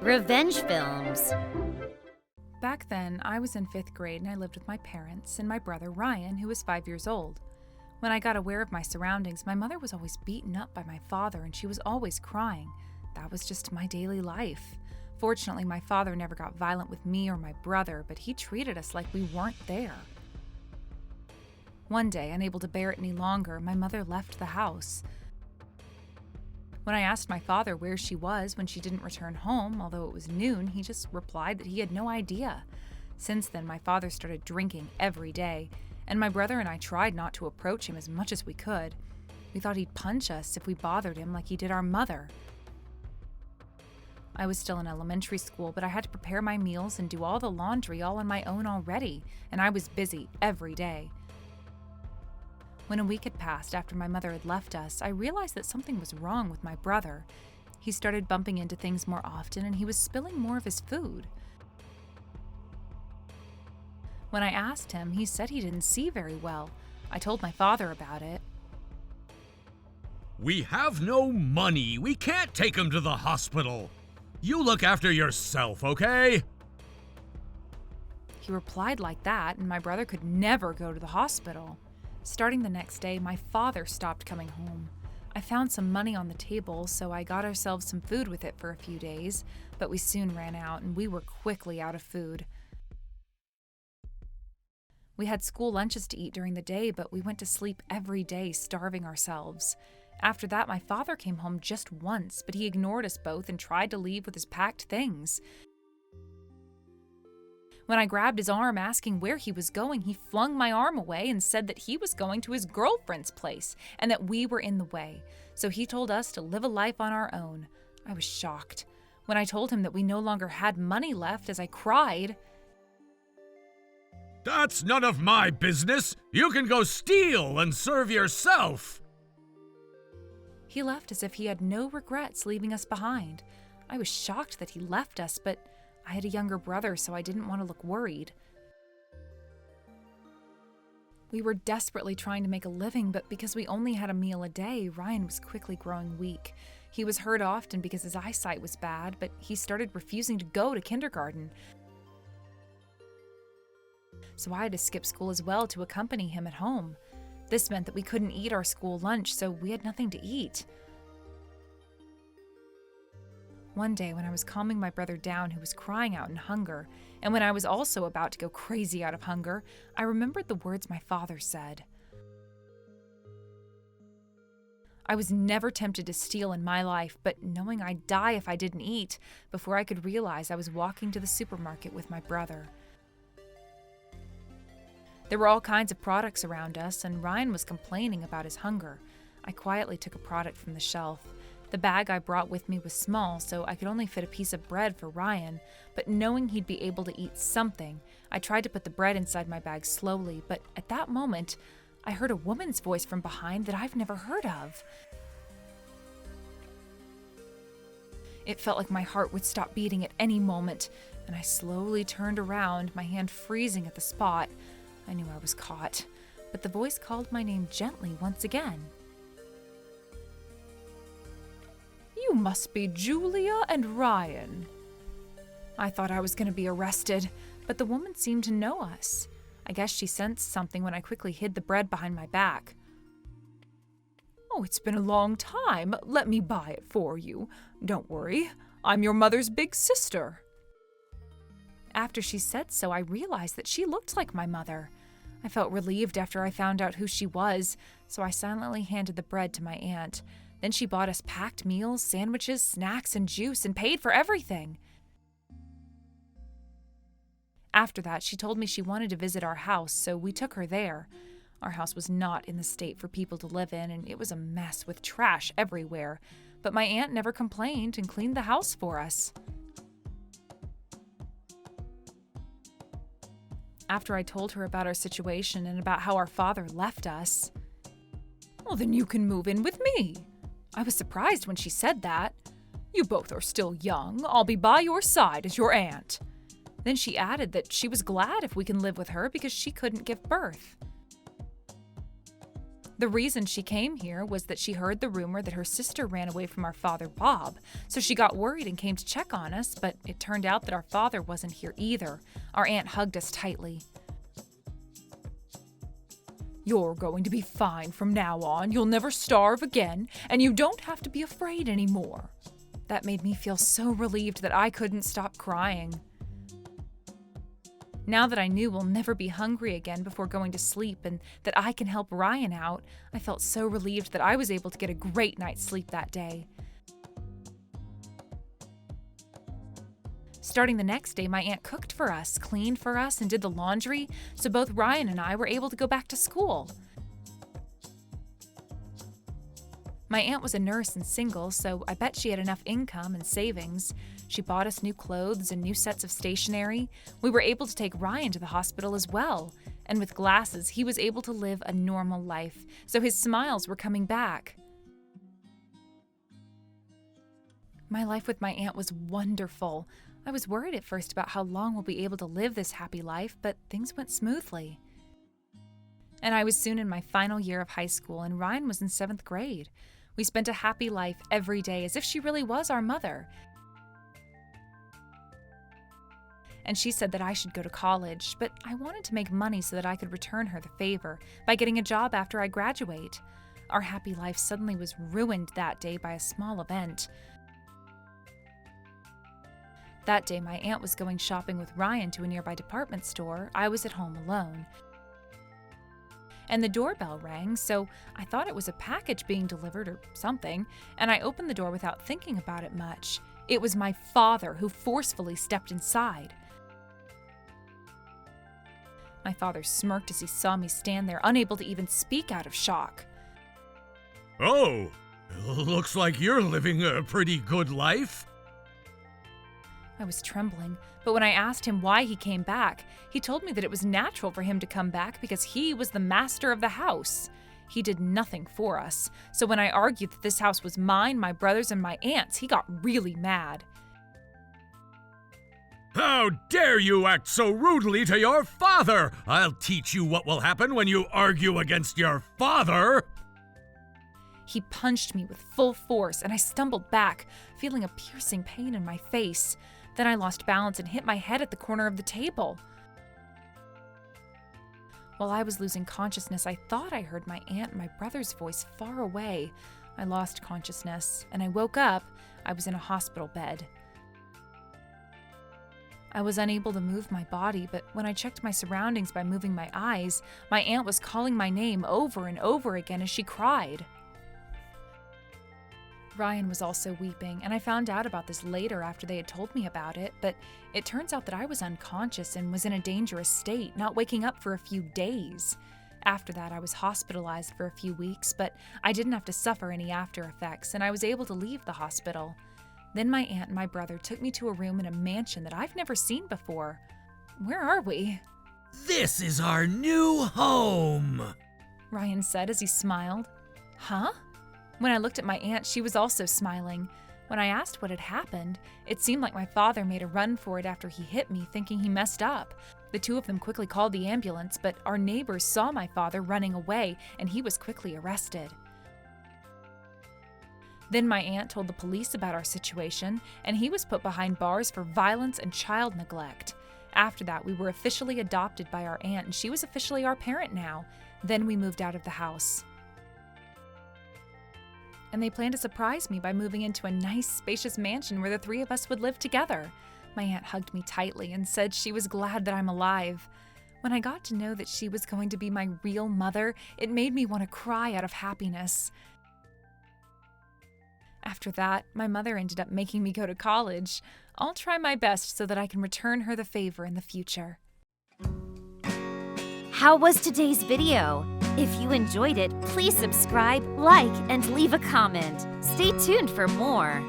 Revenge films. Back then, I was in 5th grade and I lived with my parents and my brother Ryan, who was 5 years old. When I got aware of my surroundings, my mother was always beaten up by my father and she was always crying. That was just my daily life. Fortunately, my father never got violent with me or my brother, but he treated us like we weren't there. One day, unable to bear it any longer, my mother left the house. When I asked my father where she was when she didn't return home, although it was noon, he just replied that he had no idea. Since then, my father started drinking every day, and my brother and I tried not to approach him as much as we could. We thought he'd punch us if we bothered him like he did our mother. I was still in elementary school, but I had to prepare my meals and do all the laundry all on my own already, and I was busy every day. When a week had passed after my mother had left us, I realized that something was wrong with my brother. He started bumping into things more often and he was spilling more of his food. When I asked him, he said he didn't see very well. I told my father about it. We have no money. We can't take him to the hospital. You look after yourself, okay? He replied like that, and my brother could never go to the hospital. Starting the next day, my father stopped coming home. I found some money on the table, so I got ourselves some food with it for a few days, but we soon ran out and we were quickly out of food. We had school lunches to eat during the day, but we went to sleep every day, starving ourselves. After that, my father came home just once, but he ignored us both and tried to leave with his packed things. When I grabbed his arm asking where he was going, he flung my arm away and said that he was going to his girlfriend's place and that we were in the way. So he told us to live a life on our own. I was shocked. When I told him that we no longer had money left, as I cried, That's none of my business. You can go steal and serve yourself. He left as if he had no regrets leaving us behind. I was shocked that he left us, but I had a younger brother, so I didn't want to look worried. We were desperately trying to make a living, but because we only had a meal a day, Ryan was quickly growing weak. He was hurt often because his eyesight was bad, but he started refusing to go to kindergarten. So I had to skip school as well to accompany him at home. This meant that we couldn't eat our school lunch, so we had nothing to eat. One day when I was calming my brother down who was crying out in hunger, and when I was also about to go crazy out of hunger, I remembered the words my father said. I was never tempted to steal in my life, but knowing I'd die if I didn't eat, before I could realize I was walking to the supermarket with my brother. There were all kinds of products around us, and Ryan was complaining about his hunger. I quietly took a product from the shelf. The bag I brought with me was small, so I could only fit a piece of bread for Ryan, but knowing he'd be able to eat something, I tried to put the bread inside my bag slowly, but at that moment, I heard a woman's voice from behind that I've never heard of. It felt like my heart would stop beating at any moment, and I slowly turned around, my hand freezing at the spot. I knew I was caught, but the voice called my name gently once again. You must be Julia and Ryan. I thought I was going to be arrested, but the woman seemed to know us. I guess she sensed something when I quickly hid the bread behind my back. Oh, it's been a long time. Let me buy it for you. Don't worry. I'm your mother's big sister. After she said so, I realized that she looked like my mother. I felt relieved after I found out who she was, so I silently handed the bread to my aunt. Then she bought us packed meals, sandwiches, snacks, and juice, and paid for everything. After that, she told me she wanted to visit our house, so we took her there. Our house was not in the state for people to live in, and it was a mess with trash everywhere. But my aunt never complained and cleaned the house for us. After I told her about our situation and about how our father left us, "Well, then you can move in with me." I was surprised when she said that. "You both are still young. I'll be by your side as your aunt." Then she added that she was glad if we can live with her because she couldn't give birth. The reason she came here was that she heard the rumor that her sister ran away from our father, Bob, so she got worried and came to check on us, but it turned out that our father wasn't here either. Our aunt hugged us tightly. "You're going to be fine from now on. You'll never starve again, and you don't have to be afraid anymore." That made me feel so relieved that I couldn't stop crying. Now that I knew we'll never be hungry again before going to sleep and that I can help Ryan out, I felt so relieved that I was able to get a great night's sleep that day. Starting the next day, my aunt cooked for us, cleaned for us, and did the laundry, so both Ryan and I were able to go back to school. My aunt was a nurse and single, so I bet she had enough income and savings. She bought us new clothes and new sets of stationery. We were able to take Ryan to the hospital as well. And with glasses, he was able to live a normal life, so his smiles were coming back. My life with my aunt was wonderful. I was worried at first about how long we'll be able to live this happy life, but things went smoothly. And I was soon in my final year of high school, and Ryan was in 7th grade. We spent a happy life every day as if she really was our mother. And she said that I should go to college, but I wanted to make money so that I could return her the favor by getting a job after I graduate. Our happy life suddenly was ruined that day by a small event. That day, my aunt was going shopping with Ryan to a nearby department store. I was at home alone. And the doorbell rang, so I thought it was a package being delivered or something, and I opened the door without thinking about it much. It was my father who forcefully stepped inside. My father smirked as he saw me stand there, unable to even speak out of shock. "Oh, looks like you're living a pretty good life." I was trembling, but when I asked him why he came back, he told me that it was natural for him to come back because he was the master of the house. He did nothing for us, so when I argued that this house was mine, my brother's, and my aunt's, he got really mad. "How dare you act so rudely to your father! I'll teach you what will happen when you argue against your father!" He punched me with full force, and I stumbled back, feeling a piercing pain in my face. Then I lost balance and hit my head at the corner of the table. While I was losing consciousness, I thought I heard my aunt and my brother's voice far away. I lost consciousness, and I woke up. I was in a hospital bed. I was unable to move my body, but when I checked my surroundings by moving my eyes, my aunt was calling my name over and over again as she cried. Ryan was also weeping, and I found out about this later after they had told me about it, but it turns out that I was unconscious and was in a dangerous state, not waking up for a few days. After that, I was hospitalized for a few weeks, but I didn't have to suffer any after effects, and I was able to leave the hospital. Then my aunt and my brother took me to a room in a mansion that I've never seen before. Where are we? "This is our new home," Ryan said as he smiled. Huh? When I looked at my aunt, she was also smiling. When I asked what had happened, it seemed like my father made a run for it after he hit me, thinking he messed up. The two of them quickly called the ambulance, but our neighbors saw my father running away, and he was quickly arrested. Then my aunt told the police about our situation, and he was put behind bars for violence and child neglect. After that, we were officially adopted by our aunt, and she was officially our parent now. Then we moved out of the house. And they planned to surprise me by moving into a nice, spacious mansion where the three of us would live together. My aunt hugged me tightly and said she was glad that I'm alive. When I got to know that she was going to be my real mother, it made me want to cry out of happiness. After that, my mother ended up making me go to college. I'll try my best so that I can return her the favor in the future. How was today's video? If you enjoyed it, please subscribe, like, and leave a comment. Stay tuned for more.